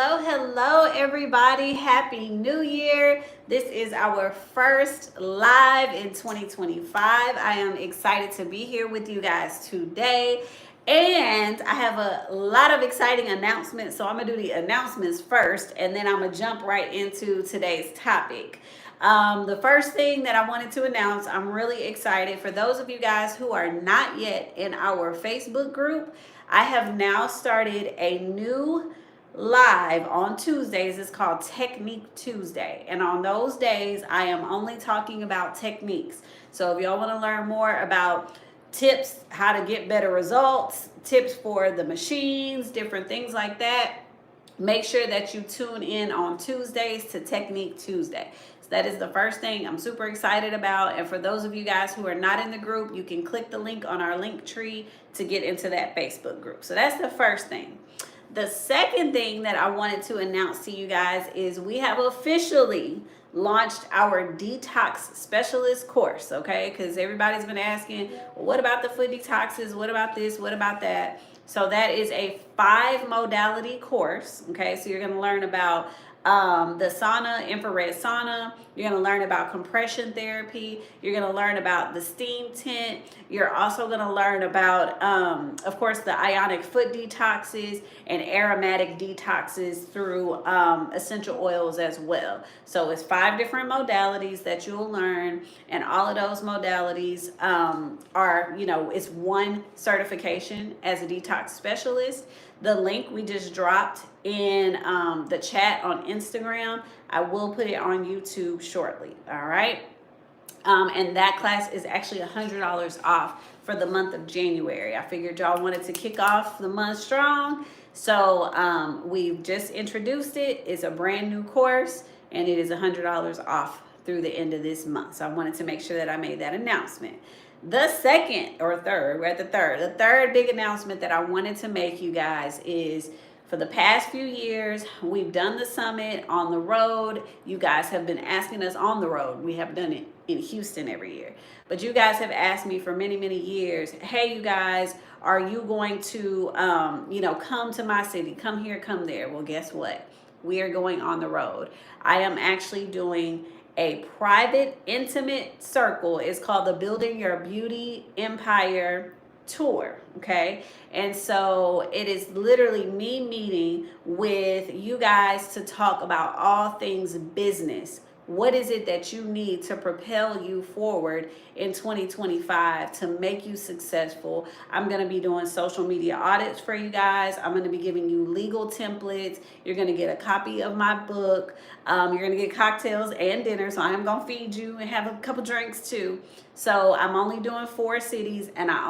hello, everybody. Happy New Year. This is our first live in 2025. I am excited to be here with you guys today. And I have a lot of exciting announcements. So I'm going to do the announcements first, and then I'm going to jump right into today's topic. The first thing that I wanted to announce, I'm really excited for those of you guys who are not yet in our Facebook group. I have now started a new live on Tuesdays. It's called Technique Tuesday. And on those days, I am only talking about techniques. So if y'all want to learn more about tips, how to get better results, tips for the machines, different things like that, make sure that you tune in on Tuesdays to Technique Tuesday. So that is the first thing I'm super excited about. And for those of you guys who are not in the group, you can click the link on our link tree to get into that Facebook group. So that's the first thing. The second thing that I wanted to announce to you guys is we have officially launched our detox specialist course, okay? Because everybody's been asking, well, what about the foot detoxes? What about this? What about that? So that is a 5-modality course, okay? So you're going to learn about the sauna, infrared sauna. You're going to learn about compression therapy. You're going to learn about the steam tent. You're also going to learn about, of course, the ionic foot detoxes and aromatic detoxes through essential oils as well. So it's 5 different modalities that you'll learn, and all of those modalities are, it's one certification as a detox specialist. The link we just dropped in the chat on Instagram. I will put it on YouTube shortly. All right. And that class is actually $100 off for the month of January. I figured y'all wanted to kick off the month strong. So we've just introduced it. It's a brand new course, and it is $100 off through the end of this month. So I wanted to make sure that I made that announcement. The second or third, we're at the third big announcement that I wanted to make you guys is, for the past few years, we've done the summit on the road. You guys have been asking us on the road. We have done it in Houston every year. But you guys have asked me for many, many years, hey, you guys, are you going to, come to my city? Come here, come there. Well, guess what? We are going on the road. I am actually doing a private, intimate circle. It's called the Building Your Beauty Empire Tour, okay? And so it is literally me meeting with you guys to talk about all things business. What is it that you need to propel you forward in 2025 to make you successful? I'm going to be doing social media audits for you guys. I'm going to be giving you legal templates. You're going to get a copy of my book. You're going to get cocktails and dinner. So I am going to feed you and have a couple drinks too. So I'm only doing 4 cities, and I'm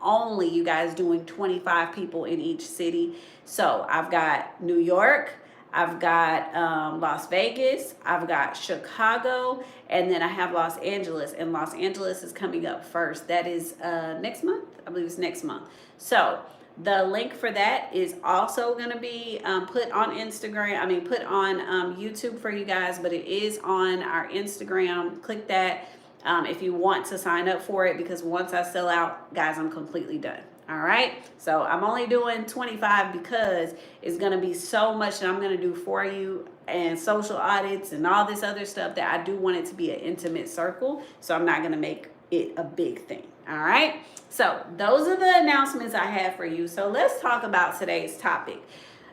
only, you guys, doing 25 people in each city. So I've got New York, I've got Las Vegas, I've got Chicago, and then I have Los Angeles. And Los Angeles is coming up first. That is next month. I believe it's next month. So the link for that is also going to be put on Instagram. Put on YouTube for you guys, but it is on our Instagram. Click that if you want to sign up for it, because once I sell out, guys, I'm completely done. All right. So I'm only doing 25 because it's going to be so much that I'm going to do for you, and social audits and all this other stuff, that I do want it to be an intimate circle. So I'm not going to make it a big thing. All right. So those are the announcements I have for you. So let's talk about today's topic.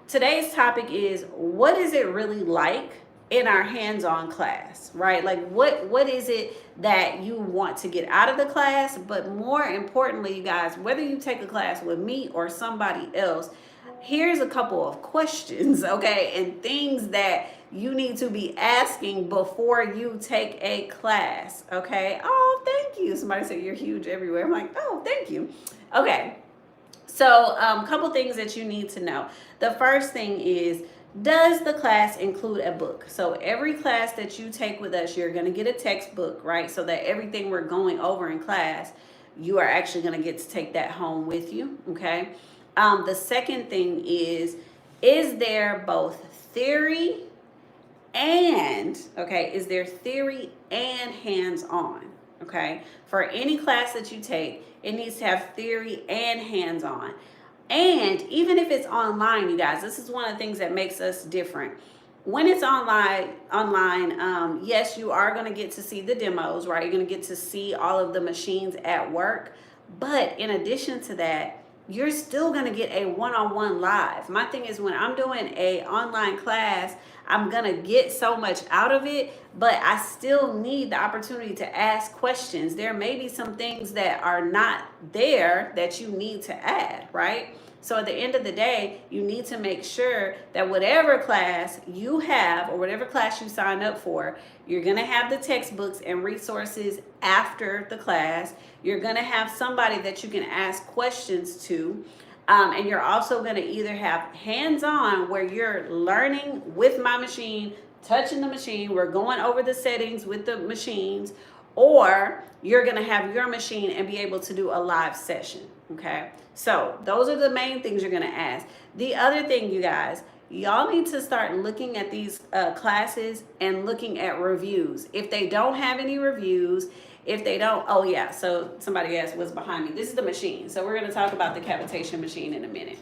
Today's topic is, what is it really like in our hands-on class, right? Like what is it that you want to get out of the class? But more importantly, you guys, whether you take a class with me or somebody else, here's a couple of questions, okay, and things that you need to be asking before you take a class, okay? Oh, thank you. Somebody said you're huge everywhere. I'm like, oh, thank you. Okay, so a couple things that you need to know. The first thing is, does the class include a book? So every class that you take with us, you're going to get a textbook, right? So that everything we're going over in class, you are actually going to get to take that home with you, okay? The second thing is there both theory and, okay, is there theory and hands-on, okay? For any class that you take, it needs to have theory and hands-on. And even if it's online, you guys, this is one of the things that makes us different. When it's online, yes, you are going to get to see the demos, right? You're going to get to see all of the machines at work. But in addition to that, you're still going to get a one-on-one live. My thing is, when I'm doing a online class, I'm going to get so much out of it, but I still need the opportunity to ask questions. There may be some things that are not there that you need to add, right? So at the end of the day, you need to make sure that whatever class you have or whatever class you sign up for, you're going to have the textbooks and resources after the class. You're going to have somebody that you can ask questions to. And you're also going to either have hands-on where you're learning with my machine, touching the machine, we're going over the settings with the machines, or you're going to have your machine and be able to do a live session. Okay, so those are the main things you're going to ask. The other thing, you guys, y'all need to start looking at these classes and looking at reviews. If they don't have any reviews, if they don't, oh yeah, so somebody asked what's behind me. This is the machine. So we're going to talk about the cavitation machine in a minute.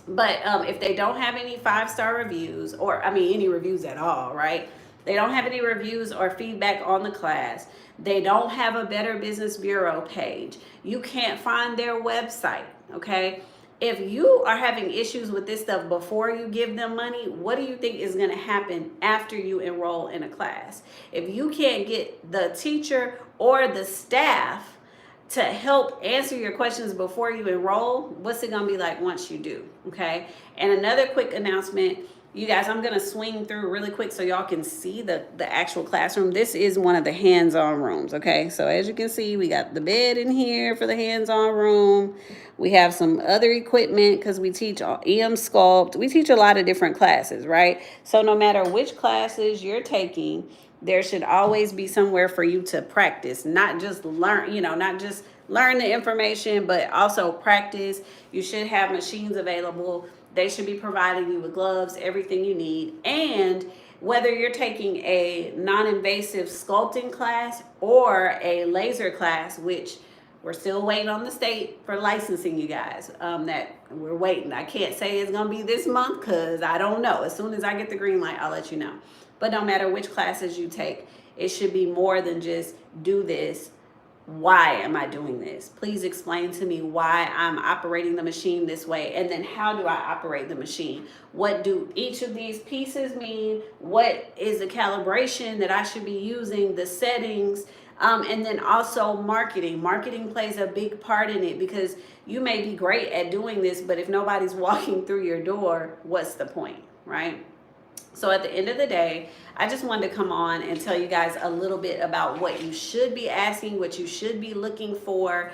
But if they don't have any 5-star reviews, or I mean any reviews at all, right? They don't have any reviews or feedback on the class. They don't have a Better Business Bureau page. You can't find their website, okay? If you are having issues with this stuff before you give them money, what do you think is going to happen after you enroll in a class? If you can't get the teacher or the staff to help answer your questions before you enroll, what's it going to be like once you do, okay? And another quick announcement, you guys, I'm going to swing through really quick so y'all can see the actual classroom. This is one of the hands-on rooms, okay? So as you can see, we got the bed in here for the hands-on room. We have some other equipment because we teach EM Sculpt. We teach a lot of different classes, right? So no matter which classes you're taking, there should always be somewhere for you to practice, not just learn, not just learn the information, but also practice. You should have machines available. They should be providing you with gloves, everything you need. And whether you're taking a non-invasive sculpting class or a laser class, which we're still waiting on the state for licensing, you guys, that we're waiting. I can't say it's going to be this month because I don't know. As soon as I get the green light, I'll let you know. But no matter which classes you take, it should be more than just do this. Why am I doing this? Please explain to me why I'm operating the machine this way, and then how do I operate the machine? What do each of these pieces mean? What is the calibration that I should be using, the settings, and then also marketing. Marketing plays a big part in it because you may be great at doing this, but if nobody's walking through your door, what's the point, right? So at the end of the day, I just wanted to come on and tell you guys a little bit about what you should be asking, what you should be looking for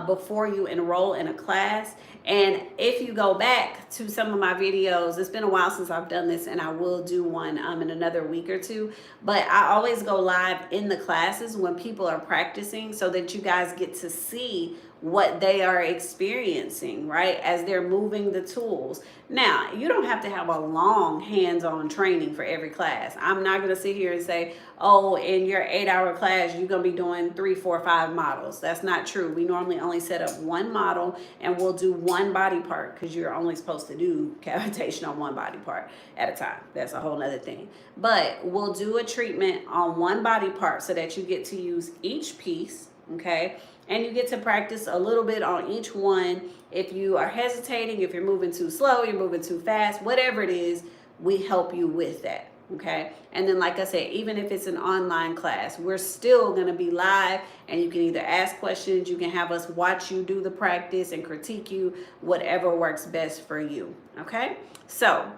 before you enroll in a class. And if you go back to some of my videos, it's been a while since I've done this, and I will do one in another week or two. But I always go live in the classes when people are practicing so that you guys get to see what they are experiencing, right, as they're moving the tools. Now, you don't have to have a long hands-on training for every class. I'm not going to sit here and say, oh, in your 8-hour class, you're going to be doing 3, 4, 5 models. That's not true. We normally only set up one model, and we'll do one body part because you're only supposed to do cavitation on one body part at a time. That's a whole nother thing. But we'll do a treatment on one body part so that you get to use each piece, okay? And you get to practice a little bit on each one. If you are hesitating, if you're moving too slow, you're moving too fast, whatever it is, we help you with that, okay? And then, like I said, even if it's an online class, we're still going to be live, and you can either ask questions, you can have us watch you do the practice and critique you, whatever works best for you, okay? So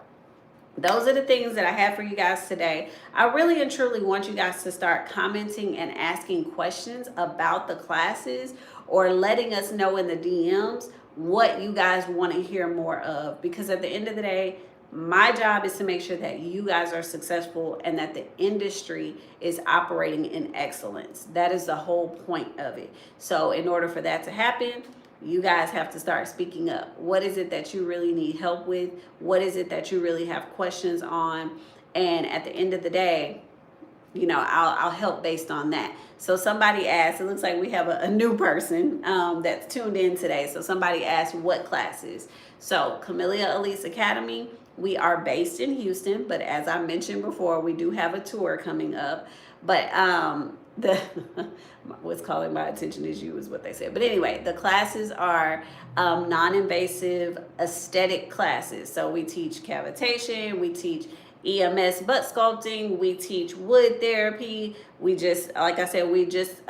those are the things that I have for you guys today. I really and truly want you guys to start commenting and asking questions about the classes, or letting us know in the DMs what you guys want to hear more of. Because at the end of the day, my job is to make sure that you guys are successful and that the industry is operating in excellence. That is the whole point of it. So in order for that to happen, you guys have to start speaking up. What is it that you really need help with? What is it that you really have questions on? And at the end of the day, I'll help based on that. So somebody asked, it looks like we have a new person that's tuned in today. So somebody asked what classes. So Camellia Elise Academy, we are based in Houston, but as I mentioned before, we do have a tour coming up. But the what's calling my attention is you is what they said. But anyway, the classes are non-invasive aesthetic classes. So we teach cavitation, we teach EMS butt sculpting, we teach wood therapy. We just, like I said, we just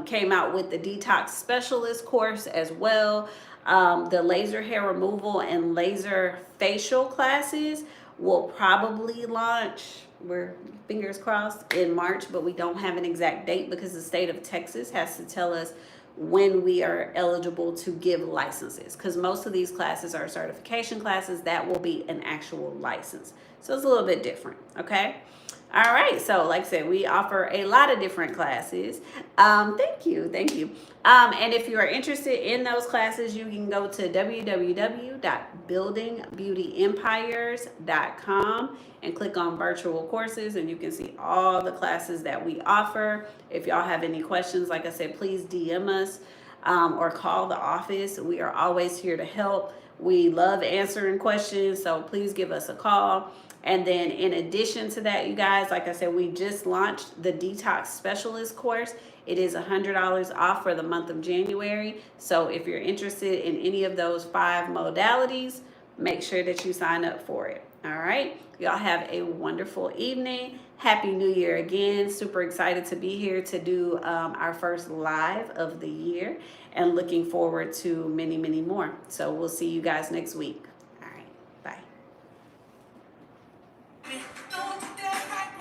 came out with the detox specialist course as well. The laser hair removal and laser facial classes will probably launch, we're fingers crossed, in March, but we don't have an exact date because the state of Texas has to tell us when we are eligible to give licenses, because most of these classes are certification classes. That will be an actual license, so it's a little bit different. Okay, all right, so like I said, we offer a lot of different classes. Thank you. And if you are interested in those classes, you can go to www.buildingbeautyempires.com and click on virtual courses, and you can see all the classes that we offer. If y'all have any questions, like I said, please DM us or call the office. We are always here to help. We love answering questions, so please give us a call. And then in addition to that, you guys, like I said, we just launched the Detox Specialist course. It is $100 off for the month of January. So if you're interested in any of those 5 modalities, make sure that you sign up for it. All right. Y'all have a wonderful evening. Happy New Year again. Super excited to be here to do our first live of the year, and looking forward to many, many more. So we'll see you guys next week.